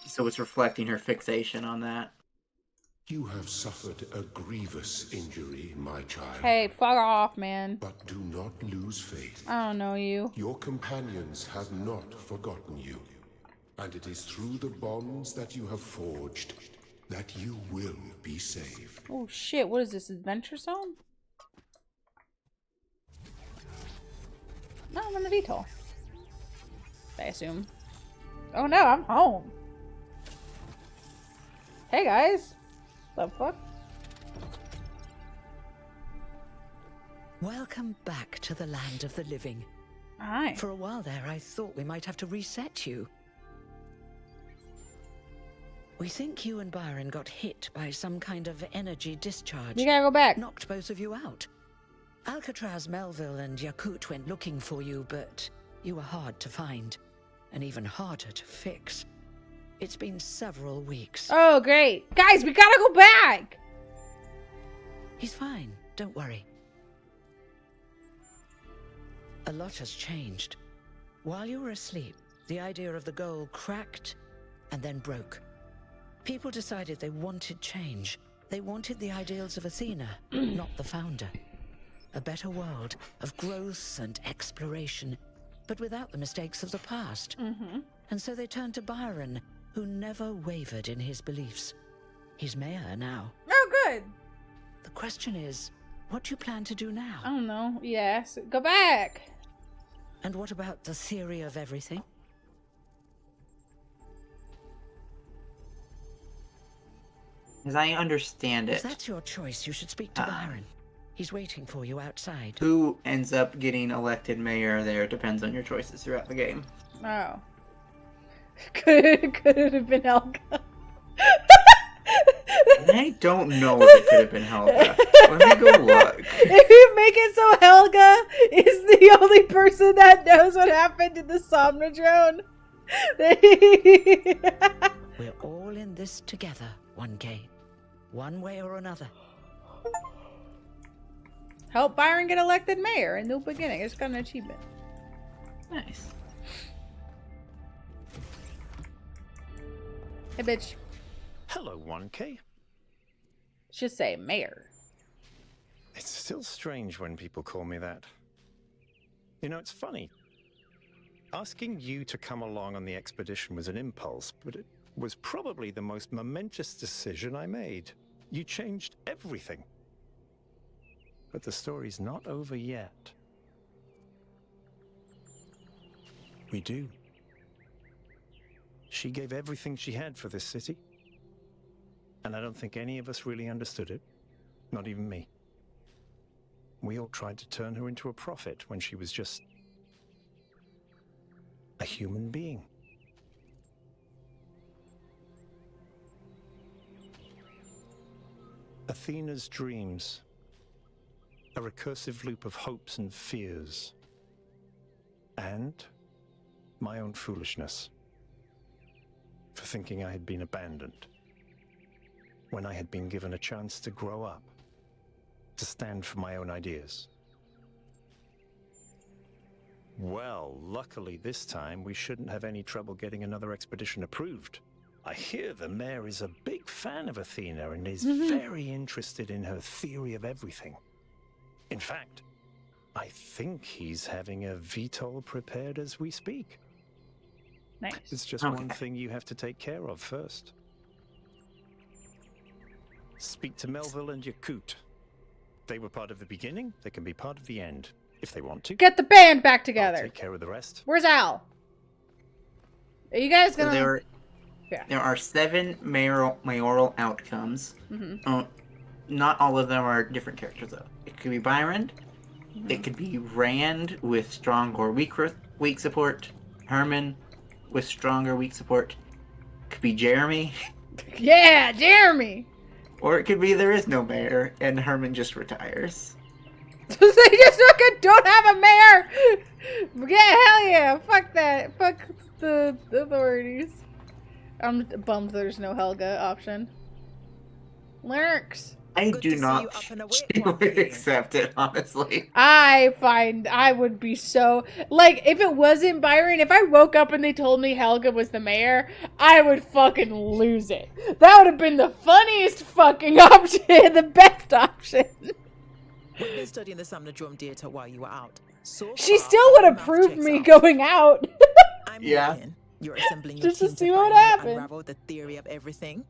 So it's reflecting her fixation on that. You have suffered a grievous injury, my child. Hey, fuck off, man. But do not lose faith. I don't know you. Your companions have not forgotten you. And it is through the bonds that you have forged that you will be saved. Oh shit, what is this, Adventure Zone? No, I'm in the VTOL. I assume. Oh no, I'm home. Hey guys. The fuck? Welcome back to the land of the living. Hi. For a while there, I thought we might have to reset you. We think you and Byron got hit by some kind of energy discharge. You gotta go back. Knocked both of you out. Alcatraz, Melville, and Yakut went looking for you, but you were hard to find, and even harder to fix. It's been several weeks. Oh, great. Guys, we gotta go back! He's fine, don't worry. A lot has changed. While you were asleep, the idea of the goal cracked and then broke. People decided they wanted change. They wanted the ideals of Athena, not the founder. A better world of growth and exploration, but without the mistakes of the past. And so they turned to Byron, who never wavered in his beliefs. He's mayor now. Oh, good. The question is, what do you plan to do now? I don't know. Yes. Go back. And what about the theory of everything? As I understand If it, that's your choice, you should speak to Byron. He's waiting for you outside. who ends up getting elected mayor there depends on your choices throughout the game. Oh. Could it have been Helga? I don't know if it could have been Helga. Let me go look. If you make it so Helga is the only person that knows what happened in the Somnodrome. We're all in this together, 1K. One way or another. Help Byron get elected mayor in New Beginning. It's got an achievement. Nice. Hey, bitch. Hello, 1K. Should say mayor. It's still strange when people call me that. You know, it's funny. Asking you to come along on the expedition was an impulse, but it was probably the most momentous decision I made. You changed everything. But the story's not over yet. We do. She gave everything she had for this city. And I don't think any of us really understood it. Not even me. We all tried to turn her into a prophet when she was just a human being. Athena's dreams. A recursive loop of hopes and fears. And my own foolishness. For thinking I had been abandoned. When I had been given a chance to grow up. To stand for my own ideas. Well, luckily this time we shouldn't have any trouble getting another expedition approved. I hear the mayor is a big fan of Athena and is very interested in her theory of everything. In fact, I think he's having a VTOL prepared as we speak. Nice. It's just one thing you have to take care of first. Speak to Melville and Yakut. They were part of the beginning, they can be part of the end, if they want to. Get the band back together. I'll take care of the rest. Where's Al? Are you guys gonna... So there are 7 mayoral outcomes. Not all of them are different characters, though. It could be Byron. It could be Rand with strong or weak support. Herman with strong or weak support. It could be Jeremy. Yeah, Jeremy! Or it could be there is no mayor, and Herman just retires. They just fucking don't have a mayor! Yeah, hell yeah! Fuck that. Fuck the authorities. I'm bummed there's no Helga option. Lurks. I do not accept it, honestly. I would be so... Like, if it wasn't Byron, if I woke up and they told me Helga was the mayor, I would fucking lose it. That would have been the funniest fucking option, the best option. We've been studying the Samnodrome data while you were out. So she still would approve me going out. I'm hoping you're assembling your Just to team see to what finally happens. unravel the theory of everything.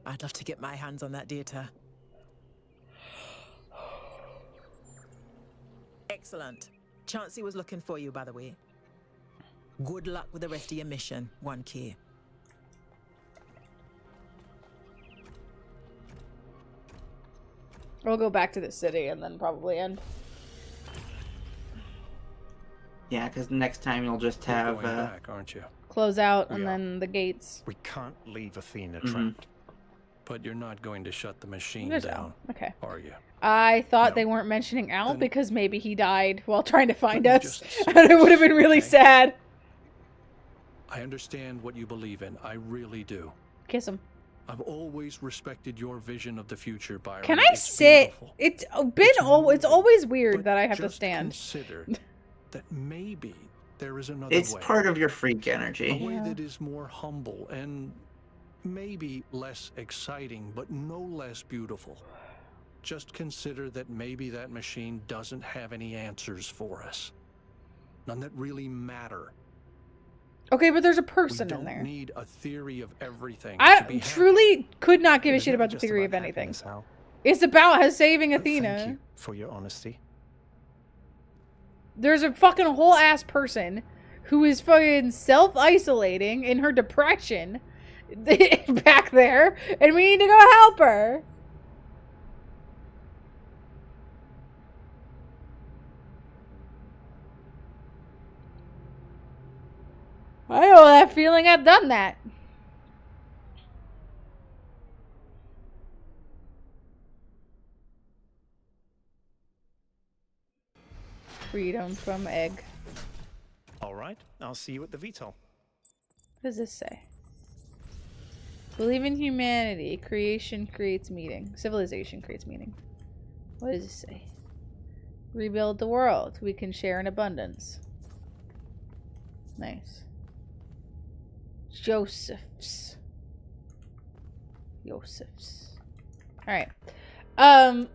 I'd love to get my hands on that data. Excellent. Chauncey was looking for you, by the way. Good luck with the rest of your mission, 1K. We'll go back to the city and then probably end. Yeah, because next time you'll just have... You're going back, aren't you? Close out and then the gates. We can't leave Athena trapped. But you're not going to shut the machine There's down, Al. Okay. are you? I thought they weren't mentioning Al because maybe he died while trying to find us. And it would have been really sad. I understand what you believe in. I really do. Kiss him. I've always respected your vision of the future, Byron. Can I sit? It's always weird that I have to stand. Consider that maybe there is another It's way. part of your freak energy. A way that is more humble and maybe less exciting, but no less beautiful. Just consider that maybe that machine doesn't have any answers for us. None that really matter. Okay, but there's a person in there. We don't need a theory of everything. I truly could not give a shit about the theory of anything. It's about her saving Athena. Thank you for your honesty. There's a fucking whole ass person who is fucking self-isolating in her depression back there, and we need to go help her. I know that feeling. I've done that. Freedom from egg. All right, I'll see you at the VTOL. What does this say? Believe in humanity. Creation creates meaning. Civilization creates meaning. What does this say? Rebuild the world. We can share in abundance. Nice. Joseph's. Alright. On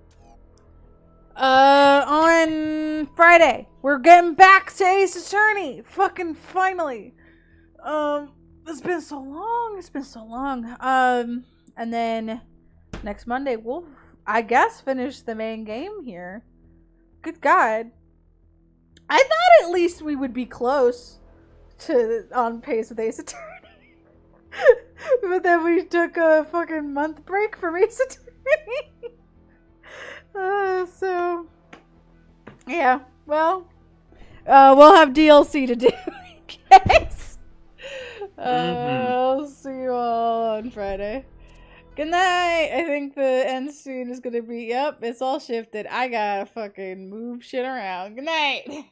Friday, we're getting back to Ace Attorney. Fucking finally. It's been so long. And then next Monday, we'll, I guess, finish the main game here. Good God. I thought at least we would be close to on pace with Ace Attorney. But then we took a fucking month break from Ace Attorney. So, yeah, well, we'll have DLC to do, I guess. I'll see you all on Friday. Good night. I think the end scene is gonna be, yep, it's all shifted. I gotta fucking move shit around. Good night.